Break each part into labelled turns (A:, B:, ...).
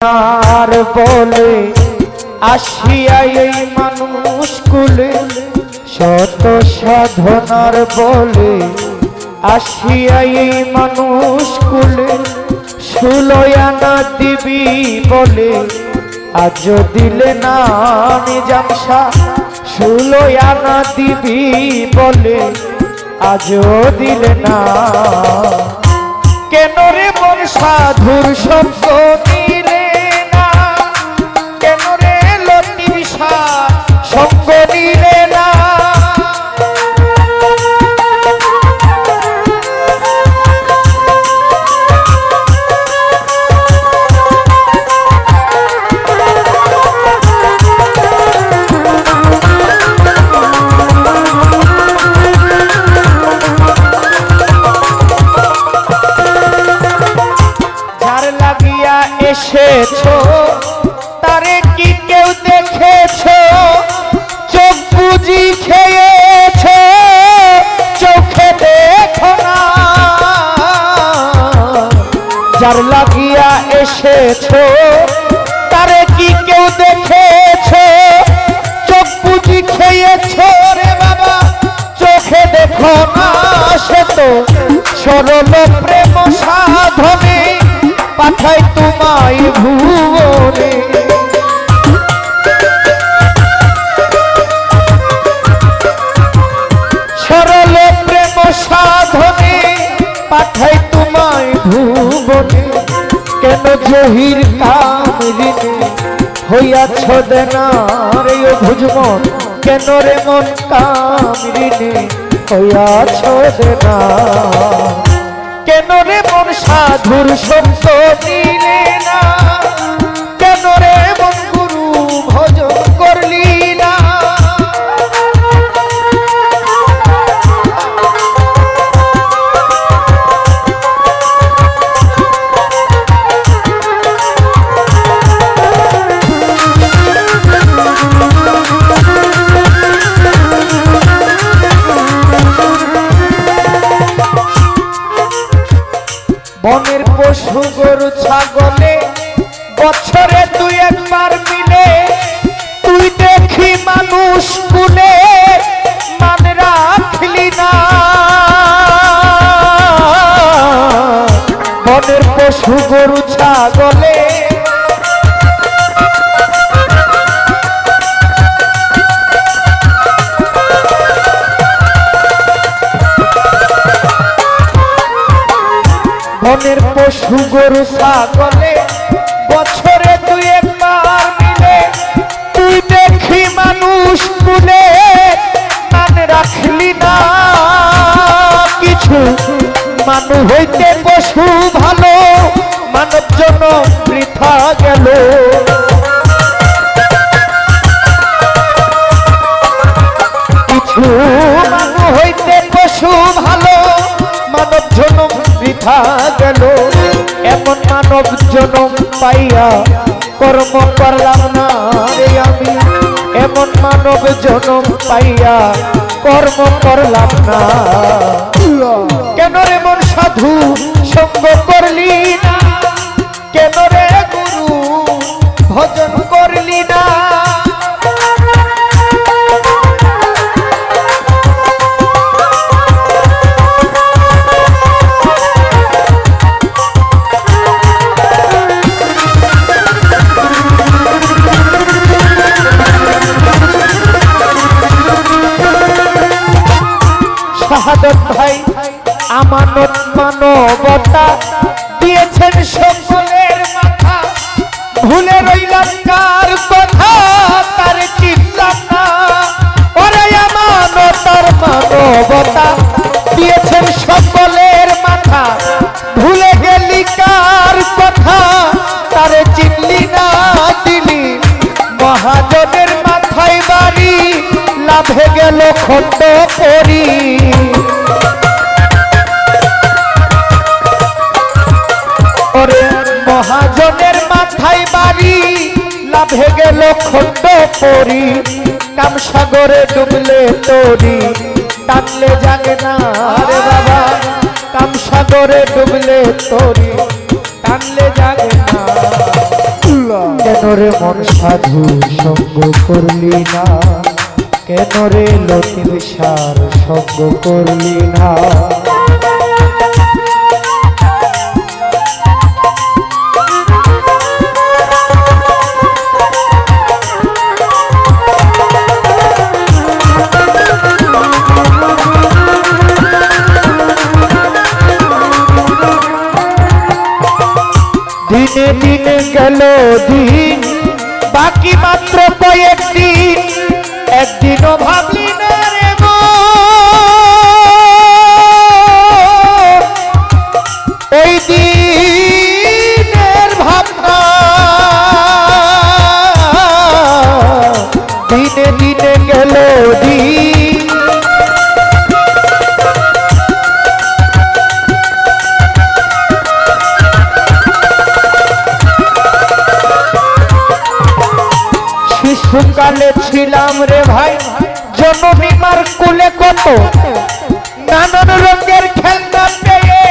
A: সাধনার বলে আসিয়া এই মানুষ কুলে, শত সাধনার বলে আসিয়া এই মানুষ কুলে, 16 আনা দিবি বলে আজ দিলে না নিজাম শাহ, 16 আনা দিবি বলে আজও দিলে না। কেন রে মন সাধুর সঙ্গ নিলে না, কেন রে লতির সঙ্গ নিলে না। এসেছো তারে কি কেউ দেখেছো, চোখ বুঝি খেয়েছো চোখে দেখো না। যার লাগিয়া এসেছো তারে কি কেউ দেখেছো, চোখ বুঝি খেয়েছো রে বাবা চোখে দেখো না। সে তো সরল প্রেম সাধনে পাঠাই তোমায় ভুবনে, সরল প্রেম সাধনে পাঠাই তোমায় ভুবনে। কেন জহির কামরিনে হইয়াছ দেনা রে ভুজমন, কেন রে মন কামরিনে হইয়াছ দেনা। কেন রে মন সাধুর সঙ্গ নিলে না, কেন রে মন গুরু ভজন করলি না। বনের পশু গরু ছাগলে বছরে 2 একবার মিলে, তুই দেখি মানুষ কুলে মান রাখলি না। বনের পশু গরু ছাগলে বনের পশু গরু ছাগলে বছরে 2 একবার মিলে, তুই দেখি মানুষ কুলে মান রাখলি না। কিছু মানুষ হইতে পশু ভালো, মানব জন্য বৃথা গেল। কিছু মানুষ হইতে পশু ভালো, মানব জনম বৃথা গেল। এমন মানব জনম পাইয়া কর্ম করলাম না রে আমি, এমন মানব জনম পাইয়া কর্ম করলাম না। কেন রে মন সাধু সঙ্গ করলি না, কেন রে গুরু ভজন করলি না। শাহাদত ভাই আমানত মানবতা দিয়েছেন সকলের মাথা, ভুলে রইলাম কার কথা তার চিনলাম না। ওরে আমানতার মানবতা দিয়েছেন সকলের মাথা, ভুলে গেলি কার কথা তার চিনলি না। দিলি মহাজনের মাথায় বাড়ি, লাভে গেল খন্ড পরি। ওরে মহাজনের মাথায় বাড়ি, লাভে গেল খন্ড পরি। কামসাগরে ডুবলে তরি, টানলে জাগে না রে বাবা। কামসাগরে ডুবলে তরি, টানলে জাগে না। কেন রে মন সাধু সঙ্গ করলি না, কেন রে লতিফ সার সঙ্গ করলি না। দিনে দিনে গেল দিন, বাকি মাত্র কয়েকদিন, একদিনও ভাবলি না রে ওই দিনের ভাবনা। দিনে দিনে গেল দিন, শিশুকালে ছিলাম রে ভাই জননী মার কুলে, কত নানান রঙের খেলনা পেয়ে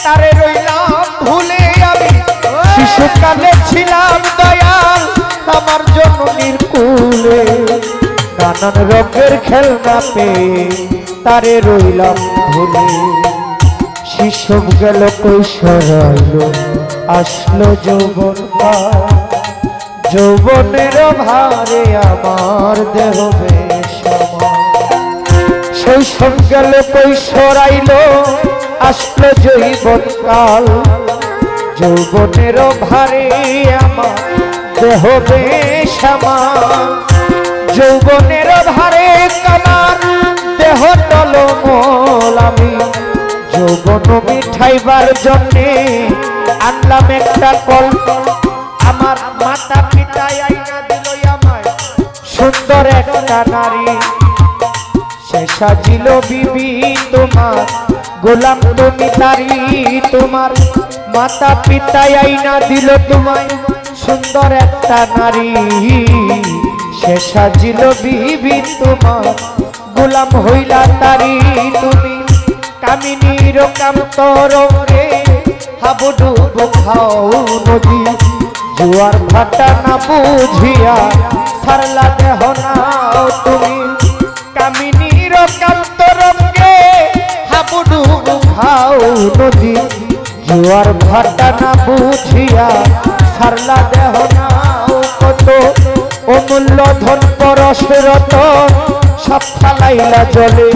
A: তারে রইলাম ভুলে আমি। শিশুকালে ছিলাম দয়াল আমার জননীর কুলে, নানান রঙের খেলনা পেয়ে তারে রইলাম ভুলে। শিশু গেল কৈশোর আইলো, আসলো যৌবন কাল, যৌবনের ভারে আমার দেহ বেশ। শৈশব গেল কৈশোর আইলো, আসলো যৌবন কাল, যৌবনের ভারে আমার দেহ বেশ। যৌবনের ভারে আমার দেহ টলমল, আমি যৌবন মিঠাইবার জন্যে আনলাম একটা কল। আমার মাতা পিতা আইনা দিল আমায় সুন্দর একটা নারী, সে সাজিল বিবি তোমার, গোলাম তুমি তারি। তোমার মাতা পিতা আইনা দিল তোমায় সুন্দর একটা নারী, সে সাজিল বিবি তোমার, গোলাম হইলা তারি। তুমি কামিনীর কান্তরে হাবুডুব খাও নদী, জুয়ার ভাটা না বুঝিয়া সারলা দেহ নাও তুমি। কামিনীর কান্তরঙ্গে হাবুডুব খাও নদী, জুয়ার ভাটা না বুঝিয়া সারলা দেহ নাও। কত অমূল্য ধন পরশ রতন সব ফালাইলা জলে,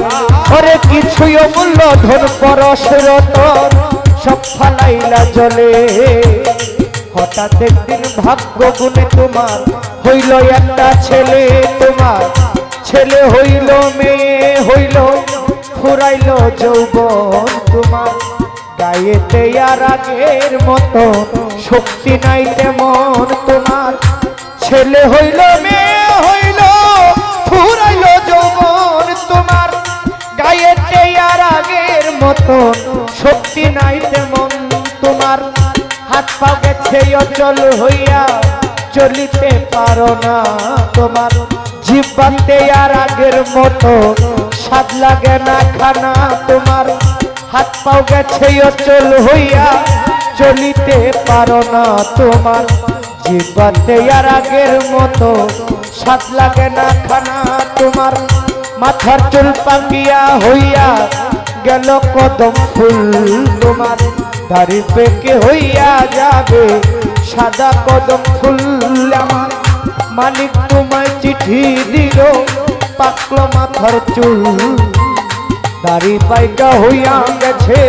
A: ওরে কিছুই অমূল্য ধন পরশ রতন সব ফালাইলা জলে। হঠাৎ একদিন ভাগ্য গুণে তোমার হইল একটা ছেলে, তোমার ছেলে হইল মেয়ে হইল, ফুরাইল যৌবন তোমার। গায়েতে আর আগের মতো শক্তি নাই তেমন তোমার, ছেলে হইল মেয়ে হইল, ফুরাইল যৌবন তোমার। গায়েতে আর আগের মতো শক্তি নাই তেমন তোমার। হাত পা গেছে অচল হইয়া চলিতে পারো না তোমার, জিহ্বাতে আর আগের মতো স্বাদ লাগে না খানা তোমার। হাত পাও গেছে অচল হইয়া চলিতে পারো না তোমার, জিহ্বাতে আর আগের মতো স্বাদ লাগে না খানা তোমার। মাথার চুল পাকিয়া হইয়া গেল কদম ফুল তোমার, দাড়ি পেকে হইয়া যাবে সাদা কদম ফুল আমার। মালিক তোমায় চিঠি দিল পাকলো মাথার চুল, দাড়ি পাইকা হইয়া গেছে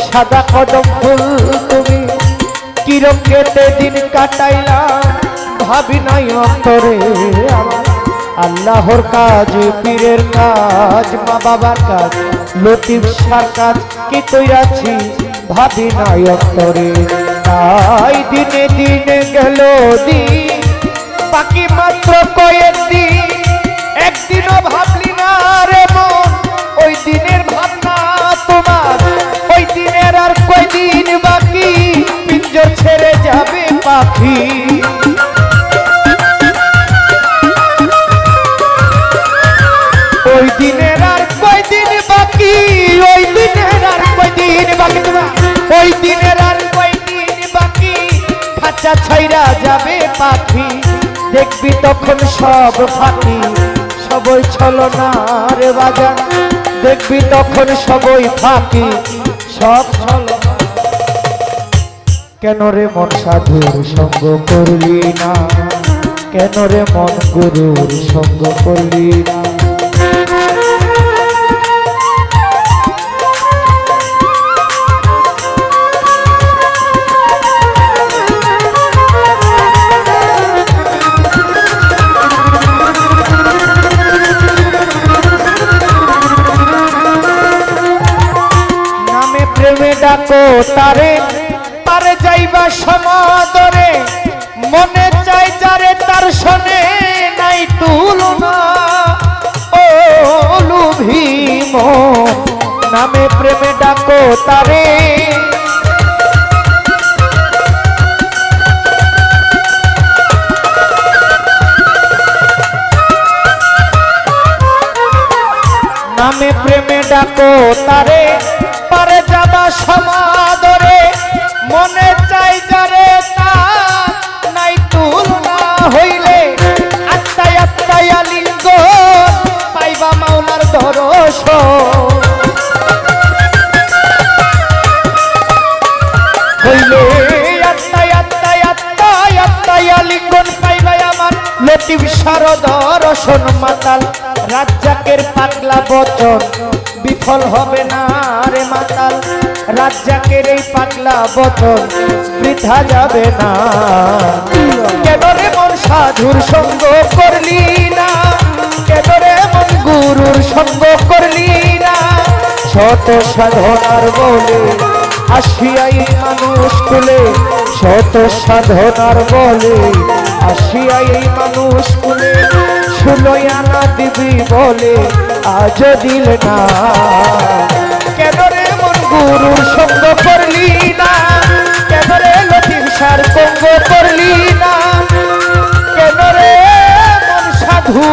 A: সাদা কদম ফুল। তুমি কি রঙেতে দিন কাটাইলাম ভাবি নাই অন্তরে আমার। আল্লাহর কাজ, পীরের কাজ, মা বাবার কাজ, লতিফ সার কাজ কি কইরাছি ভাবি নাই অন্তরে। তাই দিনে দিনে গেল দিন, বাকি মাত্র কয়েকদিন, একদিনও ভাবলি না রে মন ওই দিনের ভাবনা তোমার। ওই দিনের আর কয়দিন বাকি, পিঞ্জর ছেড়ে যাবে পাখি। ওই দিনের আর কয়দিন বাকি, ওই দিনের আর কয়দিন বাকি তোমার। ওই দিনের আর কয়দিন বাকি, খাঁচা খাঁচা ছাইরা যাবে পাখি, দেখবি তখন সব ফাঁকি, সবই ছলনার বাজান, দেখবি তখন সবই ফাঁকি, সব ছলনা। কেন রে মন সাধুর সঙ্গ করলি না, কেন রে মন গুরুর সঙ্গ করলি না। নামে প্রেমে ডাকো তারে, পারে যাইবা সমাদরে, মনে চাই যারে তার শোনে নাই তুলনা। ও লুভি মন নামে প্রেমে ডাকো তারে, নামে প্রেমে ডাকো তারে, পারে যাবা সমাদরে, মনে চাই যারে তার নাই তুলনা। হইলে আত্মায় আত্মায় লিঙ্গ পাইবা মাওলার দর্শন, হইলে আত্মায় আত্মায় আত্মায় আত্মায় লিঙ্গন পাইবা আমার লতিফ শারদ রসন। মাতাল রাজ্জাকের পাগলা বচন বিফল হবে না রে মাতাল, রাজ্জাকের এই পাগলা বচন বৃথা যাবে না। কেন রে মন সাধুর সঙ্গ করলি না, কেন রে মন গুরুর সঙ্গ করলি না। শত সাধনার বলে আসিয়াই মানুষ কুলে, শত সাধনার বলে আসিয়াই মানুষ কুলে, ষোলোই আনা দিবি বলে আজ দিল না। কেন রে মন গুরুর সঙ্গ করলি না, কেন রে লতিফ শাহর সঙ্গ করলি না, কেন রে মন সাধু